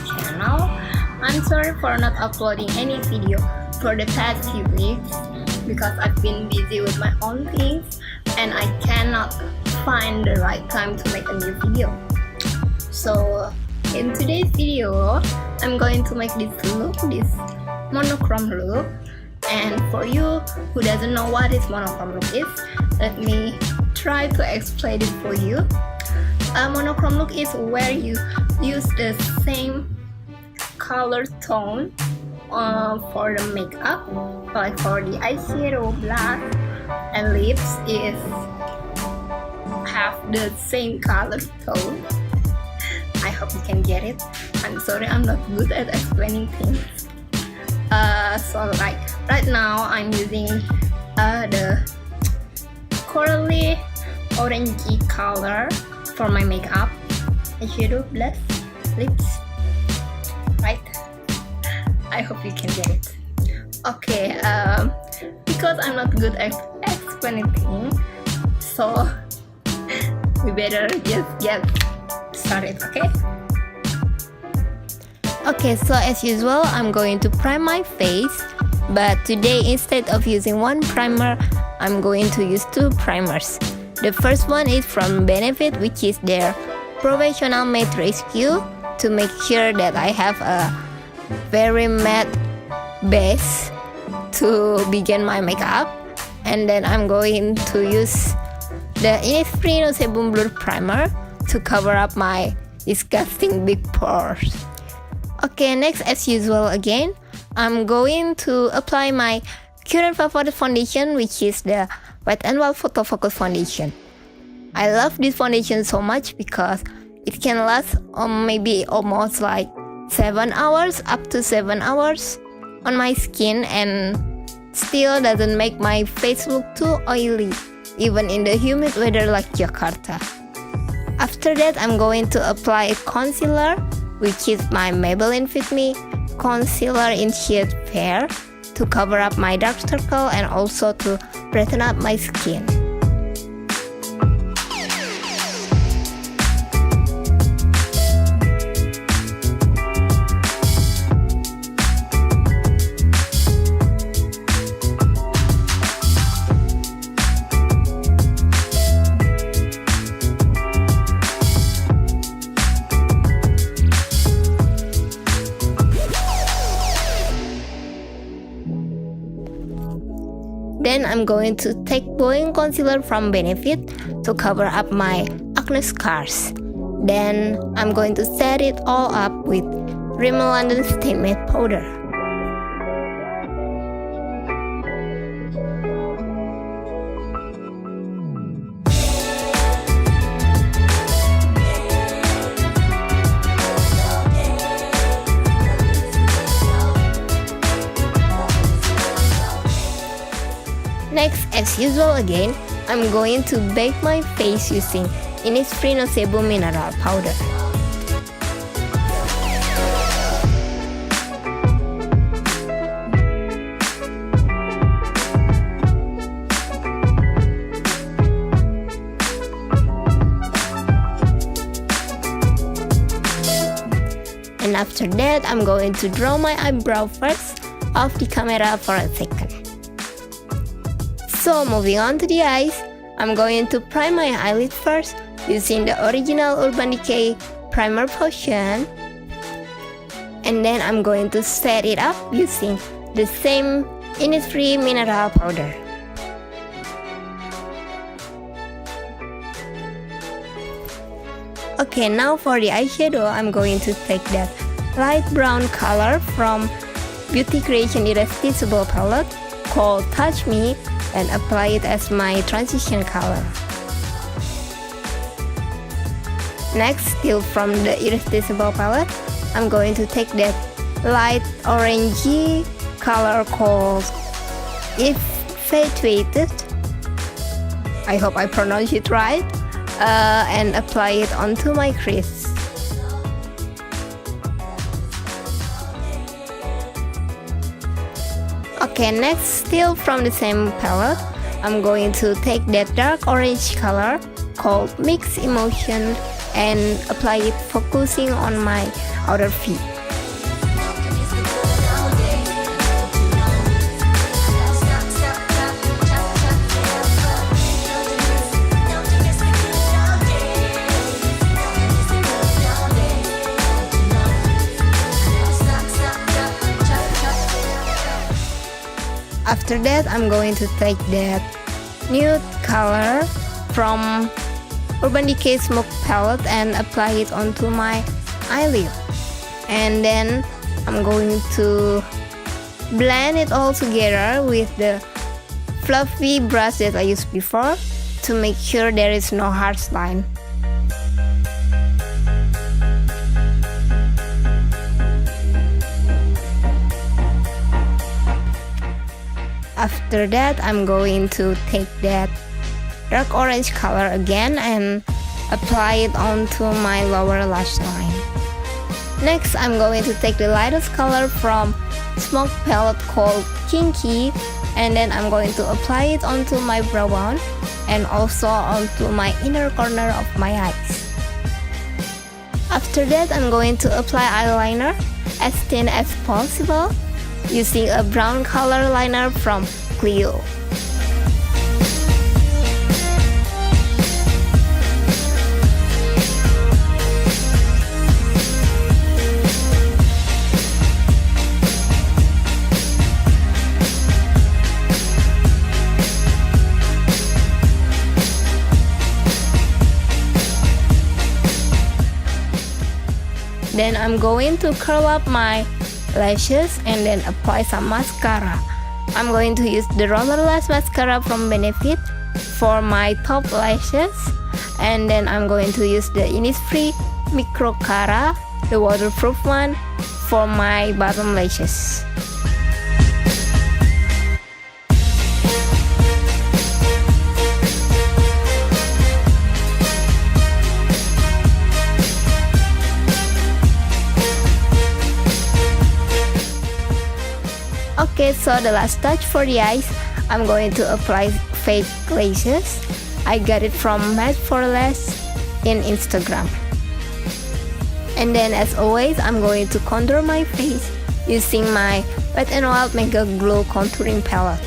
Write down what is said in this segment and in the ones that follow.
channel. I'm sorry for not uploading any video for the past few weeks because I've been busy with my own things and I cannot find the right time to make a new video. So in today's video, I'm going to make this look, this monochrome look. And for you who doesn't know what this monochrome look is, let me try to explain it for you. A monochrome look is where you use the same color tone for the makeup, like for the eyeshadow, blush, and lips is have the same color tone. I hope you can get it. I'm sorry, I'm not good at explaining things. So like right now I'm using the corally orangey color for my makeup, eyeshadow, blush, lips, right? I hope you can get it. Okay, because I'm not good at explaining things, so we better just get started, okay? Okay, so as usual, I'm going to prime my face, but today instead of using one primer, I'm going to use two primers. The first one is from Benefit, which is their Professional Matte Rescue, to make sure that I have a very matte base to begin my makeup. And then I'm going to use the Innisfree No-Sebum Blur Primer to cover up my disgusting big pores. Okay, next as usual again, I'm going to apply my current favorite foundation, which is the Wet n Wild Photofocus foundation. I love this foundation so much because it can last maybe almost like 7 hours, up to 7 hours on my skin, and still doesn't make my face look too oily, even in the humid weather like Jakarta. After that, I'm going to apply a concealer, which is my Maybelline Fit Me Concealer in shade Fair, to cover up my dark circle and also to brighten up my skin. Then I'm going to take Boi-ing concealer from Benefit to cover up my acne scars. Then I'm going to set it all up with Rimmel London Stay Matte powder. Next, as usual again, I'm going to bake my face using Innisfree No-Sebum Mineral Powder. And after that, I'm going to draw my eyebrow first off the camera for a second. So moving on to the eyes, I'm going to prime my eyelid first using the original Urban Decay primer potion, and then I'm going to set it up using the same Innisfree mineral powder. Okay, now for the eyeshadow, I'm going to take that light brown color from Beauty Creation Irresistible palette called Touch Me and apply it as my transition color. Next, still from the Irresistible palette, I'm going to take that light orangey color called Infatuated, I hope I pronounced it right, and apply it onto my crease. Okay, next, still from the same palette, I'm going to take that dark orange color called Mixed Emotion and apply it focusing on my outer V. After that, I'm going to take that nude color from Urban Decay Smoke Palette and apply it onto my eyelid. And then I'm going to blend it all together with the fluffy brush that I used before to make sure there is no harsh line. After that, I'm going to take that dark orange color again and apply it onto my lower lash line. Next, I'm going to take the lightest color from Smoke Palette called Kinky, and then I'm going to apply it onto my brow bone and also onto my inner corner of my eyes. After that, I'm going to apply eyeliner as thin as possible using a brown color liner from Clio. Then I'm going to curl up my lashes and then apply some mascara. I'm going to use the Roller Lash Mascara from Benefit for my top lashes, and then I'm going to use the Innisfree Micro Cara, the waterproof one, for my bottom lashes. Okay, so the last touch for the eyes, I'm going to apply fake lashes. I got it from Match for Lash in Instagram. And then as always, I'm going to contour my face using my Wet n Wild Megaglo contouring palette.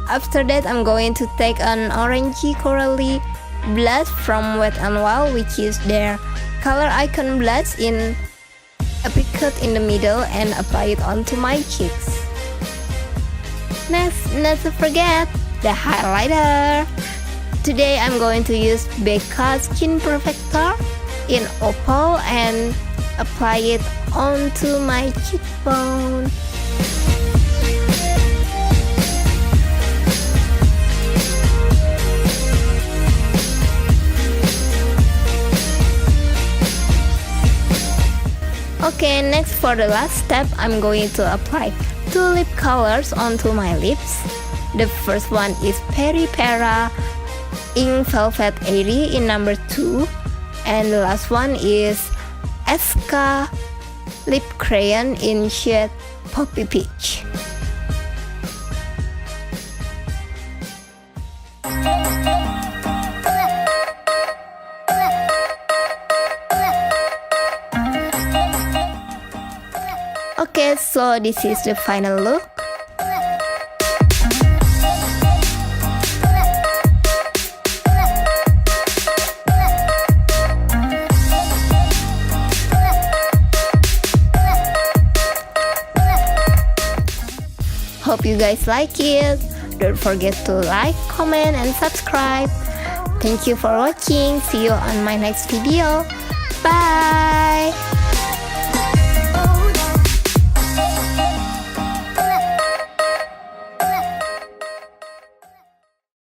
After that, I'm going to take an orangey corally blush from Wet n Wild, which is their color icon blush in a big cut in the middle, and apply it onto my cheeks. Next, not to forget the highlighter. Today I'm going to use Becca's Skin Perfector in Opal and apply it onto my cheekbone. Okay, next for the last step, I'm going to apply two lip colors onto my lips. The first one is Peri Pera Ink Velvet Airy in number 2, and the last one is SK Lip Crayon in shade Poppy Peach. Okay, so this is the final look. Hope you guys like it. Don't forget to like, comment, and subscribe. Thank you for watching. See you on my next video. Bye!